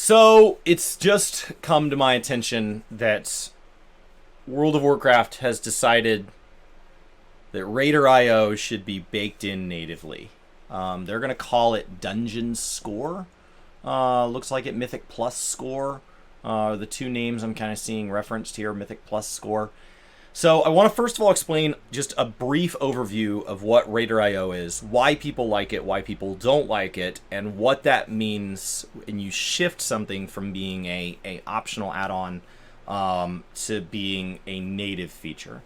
So it's just come to my attention that World of Warcraft has decided that Raider.io should be baked in natively. They're going to call it Dungeon Score. Looks like it Mythic Plus Score. The two names I'm kind of seeing referenced here, Mythic Plus Score. So I want to first of all explain just a brief overview of what Raider.io is, why people like it, why people don't like it, and what that means when you shift something from being a optional add-on to being a native feature.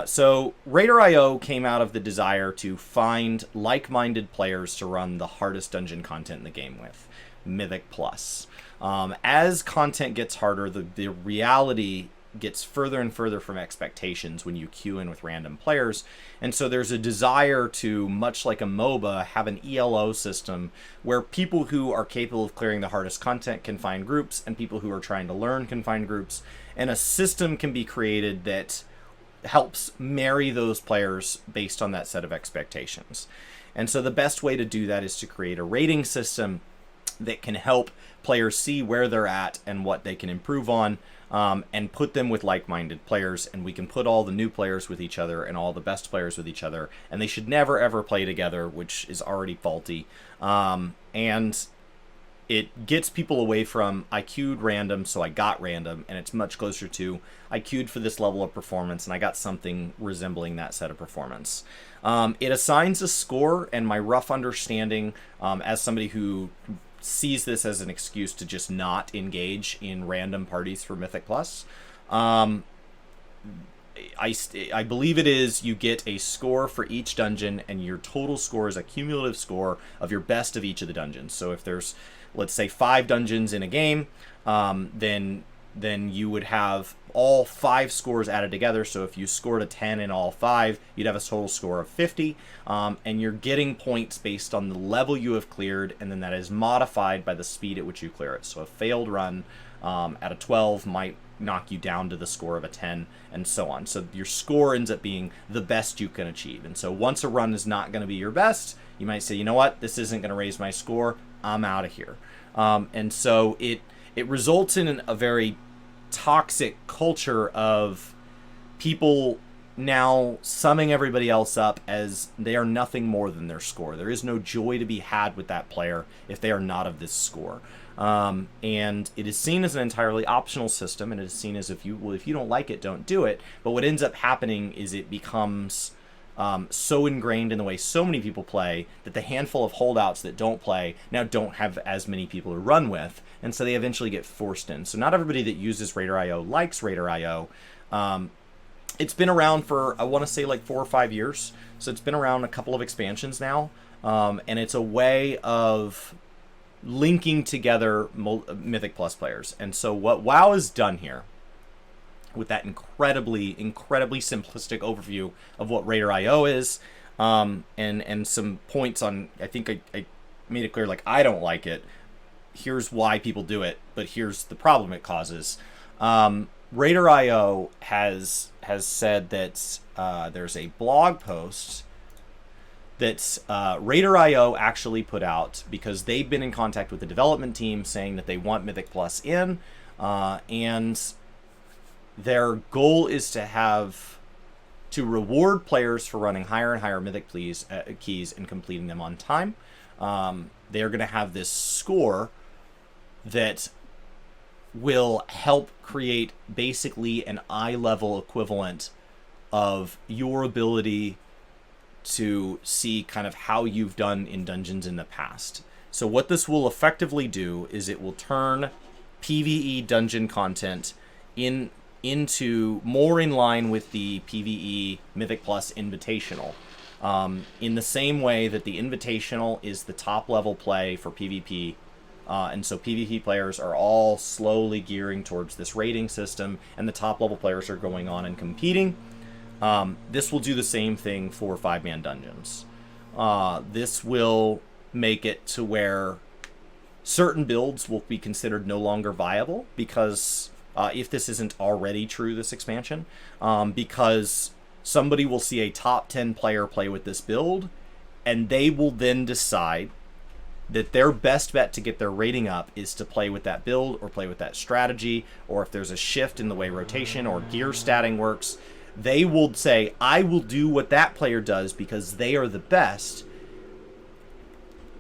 So Raider.io came out of the desire to find like-minded players to run the hardest dungeon content in the game with, Mythic Plus. As content gets harder, the reality gets further and further from expectations when you queue in with random players. And so there's a desire to, much like a MOBA, have an ELO system where people who are capable of clearing the hardest content can find groups, and people who are trying to learn can find groups. And a system can be created that helps marry those players based on that set of expectations. And so the best way to do that is to create a rating system that can help players see where they're at and what they can improve on, and put them with like-minded players, and we can put all the new players with each other and all the best players with each other, and they should never ever play together, which is already faulty. And it gets people away from I queued random, so I got random, and it's much closer to I queued for this level of performance, and I got something resembling that set of performance. It assigns a score, and my rough understanding, as somebody who sees this as an excuse to just not engage in random parties for Mythic Plus, I believe it is you get a score for each dungeon, and your total score is a cumulative score of your best of each of the dungeons. So if there's, let's say, 5 dungeons in a game, then you would have all 5 scores added together. So if you scored a 10 in all 5, you'd have a total score of 50, and you're getting points based on the level you have cleared, and then that is modified by the speed at which you clear it. So a failed run at a 12 might knock you down to the score of a 10, and so on. So your score ends up being the best you can achieve. And so once a run is not going to be your best, you might say, you know what, this isn't going to raise my score, I'm out of here. And so it results in a very toxic culture of people now summing everybody else up as they are nothing more than their score. There is no joy to be had with that player if they are not of this score. And it is seen as an entirely optional system, and it is seen as if you don't like it, don't do it. But what ends up happening is it becomes so ingrained in the way so many people play that the handful of holdouts that don't play now don't have as many people to run with, and so they eventually get forced in. So not everybody that uses Raider.io likes Raider.io. It's been around for, I want to say, like 4 or 5 years, so it's been around a couple of expansions now, and it's a way of linking together Mythic Plus players. And so what WoW has done here, with that incredibly simplistic overview of what Raider.io is, and some points on, I think I made it clear, like, I don't like it. Here's why people do it, but here's the problem it causes. Raider.io has said that there's a blog post that Raider.io actually put out because they've been in contact with the development team saying that they want Mythic Plus in, and their goal is to reward players for running higher and higher Mythic keys and completing them on time. They are going to have this score that will help create basically an eye-level equivalent of your ability to see kind of how you've done in dungeons in the past. So what this will effectively do is it will turn PvE dungeon content into more in line with the PvE Mythic Plus Invitational. In the same way that the Invitational is the top level play for PvP, and so PvP players are all slowly gearing towards this rating system, and the top level players are going on and competing. This will do the same thing for 5-man dungeons. This will make it to where certain builds will be considered no longer viable because if this isn't already true, this expansion, because somebody will see a top 10 player play with this build, and they will then decide that their best bet to get their rating up is to play with that build or play with that strategy, or if there's a shift in the way rotation or gear statting works, they will say, I will do what that player does because they are the best.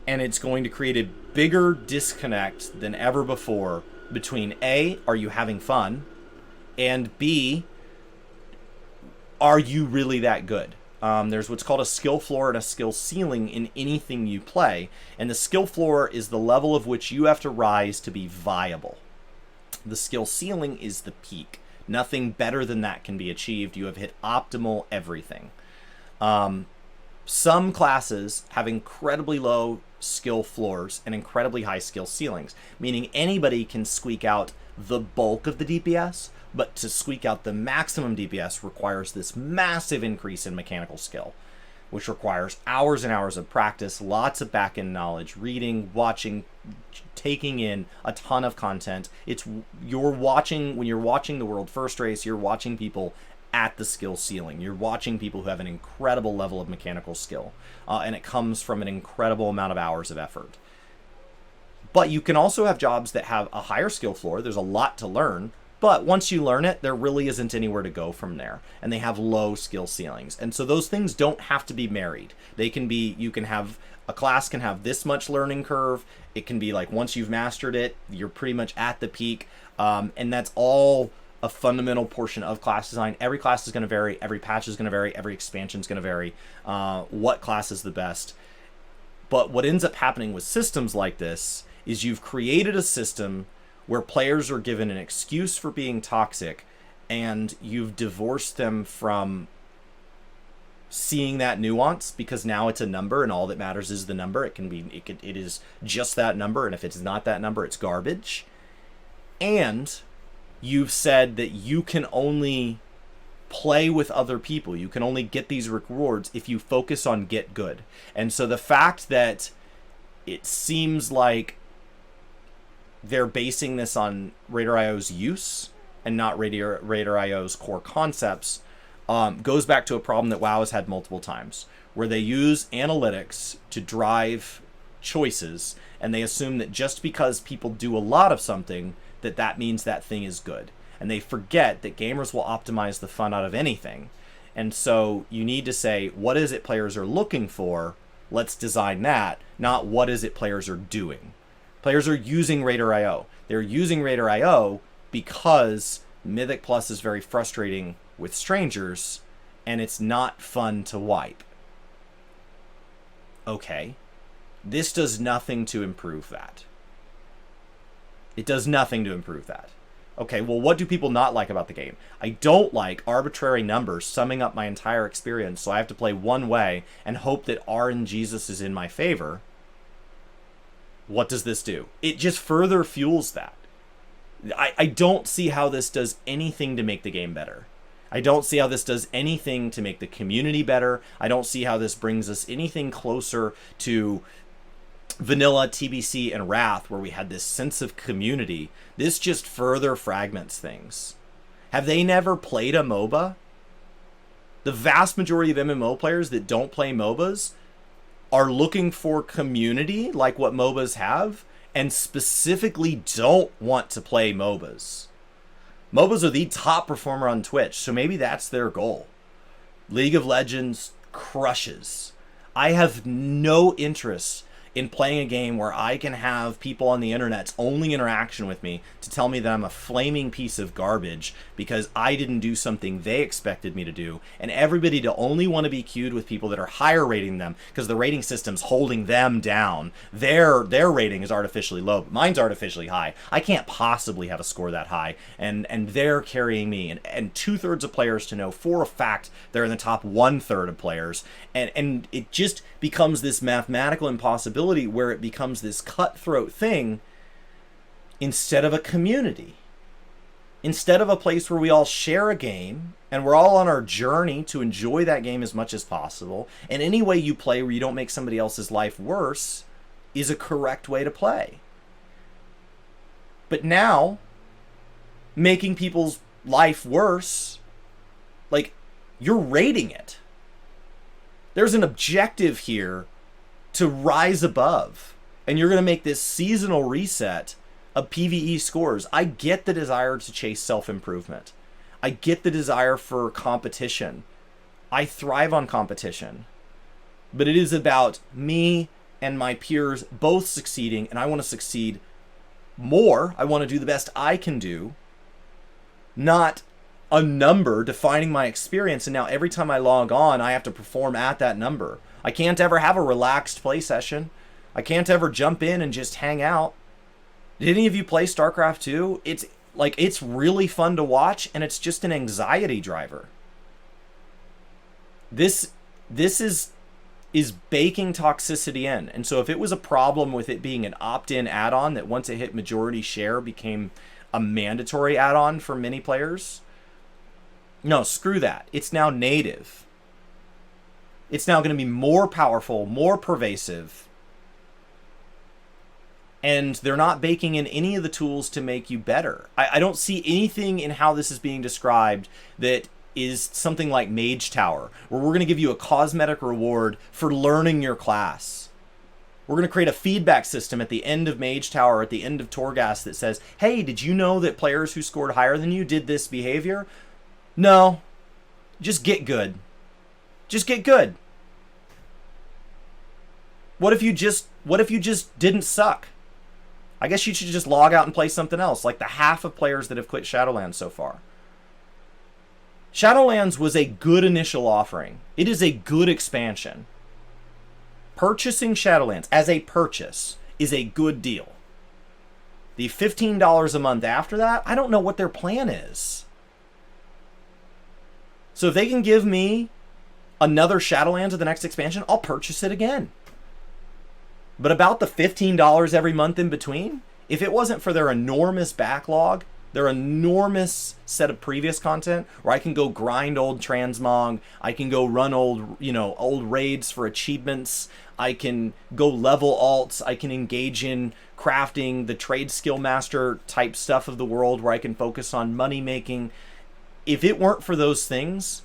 And it's going to create a bigger disconnect than ever before between A, are you having fun? And B, are you really that good? There's what's called a skill floor and a skill ceiling in anything you play. And the skill floor is the level of which you have to rise to be viable. The skill ceiling is the peak. Nothing better than that can be achieved. You have hit optimal everything. Some classes have incredibly low skill floors and incredibly high skill ceilings, meaning anybody can squeak out the bulk of the DPS, but to squeak out the maximum DPS requires this massive increase in mechanical skill, which requires hours and hours of practice, lots of back-end knowledge, reading, watching, taking in a ton of content. When you're watching the World First Race, you're watching people at the skill ceiling. You're watching people who have an incredible level of mechanical skill, and it comes from an incredible amount of hours of effort. But you can also have jobs that have a higher skill floor. There's a lot to learn, but once you learn it, there really isn't anywhere to go from there. And they have low skill ceilings. And so those things don't have to be married. They can be, a class can have this much learning curve. It can be like once you've mastered it, you're pretty much at the peak. And that's all a fundamental portion of class design. Every class is going to vary. Every patch is going to vary. Every expansion is going to vary. What class is the best? But what ends up happening with systems like this is you've created a system where players are given an excuse for being toxic, and you've divorced them from seeing that nuance, because now it's a number and all that matters is the number. It is just that number, and if it's not that number, it's garbage. And you've said that you can only play with other people. You can only get these rewards if you focus on get good. And so the fact that it seems like they're basing this on Raider.io's use and not Raider.io's core concepts goes back to a problem that WoW has had multiple times, where they use analytics to drive choices, and they assume that just because people do a lot of something, that means that thing is good. And they forget that gamers will optimize the fun out of anything. And so you need to say, what is it players are looking for? Let's design that, not what is it players are doing. Players are using Raider.io. They're using Raider.io because Mythic Plus is very frustrating with strangers, and it's not fun to wipe. Okay. This does nothing to improve that. It does nothing to improve that. Okay, well, what do people not like about the game? I don't like arbitrary numbers summing up my entire experience, so I have to play one way and hope that RNGesus is in my favor. What does this do? It just further fuels that. I don't see how this does anything to make the game better. I don't see how this does anything to make the community better. I don't see how this brings us anything closer to vanilla, TBC, and Wrath, where we had this sense of community. This just further fragments things. Have they never played a MOBA? The vast majority of MMO players that don't play MOBAs are looking for community like what MOBAs have, and specifically don't want to play MOBAs. MOBAs are the top performer on Twitch, so maybe that's their goal. League of Legends crushes. I have no interest in playing a game where I can have people on the internet's only interaction with me to tell me that I'm a flaming piece of garbage because I didn't do something they expected me to do, and everybody to only want to be queued with people that are higher rating them because the rating system's holding them down. Their rating is artificially low, but mine's artificially high. I can't possibly have a score that high, and they're carrying me, and 2/3 of players to know for a fact they're in the top 1/3 of players, and it just becomes this mathematical impossibility where it becomes this cutthroat thing instead of a community. Instead of a place where we all share a game and we're all on our journey to enjoy that game as much as possible, and any way you play where you don't make somebody else's life worse is a correct way to play. But now, making people's life worse, like, you're rating it. There's an objective here to rise above. and you're going to make this seasonal reset of PvE scores. I get the desire to chase self-improvement. I get the desire for competition. I thrive on competition. But it is about me and my peers both succeeding, and I want to succeed more. I want to do the best I can do, not a number defining my experience, and now every time I log on, I have to perform at that number. I can't ever have a relaxed play session. I can't ever jump in and just hang out. Did any of you play StarCraft 2? It's really fun to watch, and it's just an anxiety driver. This is baking toxicity in. And so if it was a problem with it being an opt-in add-on that once it hit majority share became a mandatory add-on for many players, no, screw that. It's now native. It's now going to be more powerful, more pervasive. And they're not baking in any of the tools to make you better. I don't see anything in how this is being described that is something like Mage Tower, where we're going to give you a cosmetic reward for learning your class. We're going to create a feedback system at the end of Mage Tower, at the end of Torghast, that says, hey, did you know that players who scored higher than you did this behavior? No. Just get good. Just get good. What if you just didn't suck? I guess you should just log out and play something else, like the half of players that have quit Shadowlands so far. Shadowlands was a good initial offering. It is a good expansion. Purchasing Shadowlands as a purchase is a good deal. The $15 a month after that, I don't know what their plan is. So if they can give me another Shadowlands at the next expansion, I'll purchase it again. But about the $15 every month in between, if it wasn't for their enormous backlog, their enormous set of previous content, where I can go grind old transmog, I can go run old raids for achievements, I can go level alts, I can engage in crafting, the trade skill master type stuff of the world where I can focus on money making. If it weren't for those things,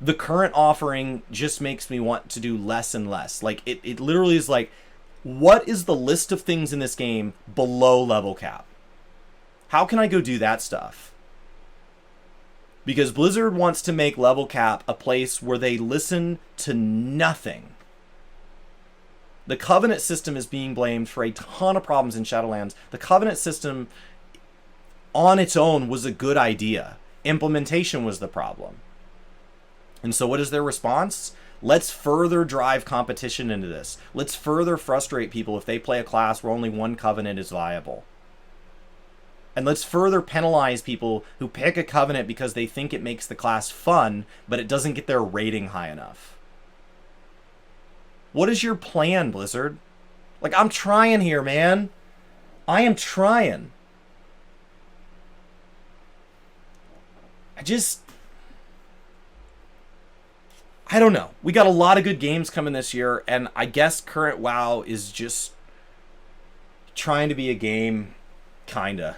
the current offering just makes me want to do less and less. Like it literally is like, what is the list of things in this game below level cap? How can I go do that stuff? Because Blizzard wants to make level cap a place where they listen to nothing. The Covenant system is being blamed for a ton of problems in Shadowlands. The Covenant system on its own was a good idea. Implementation was the problem. And so what is their response? Let's further drive competition into this. Let's further frustrate people if they play a class where only one Covenant is viable. And let's further penalize people who pick a Covenant because they think it makes the class fun, but it doesn't get their rating high enough. What is your plan, Blizzard? Like, I'm trying here, man. I am trying. I don't know. We got a lot of good games coming this year, and I guess current WoW is just trying to be a game, kinda.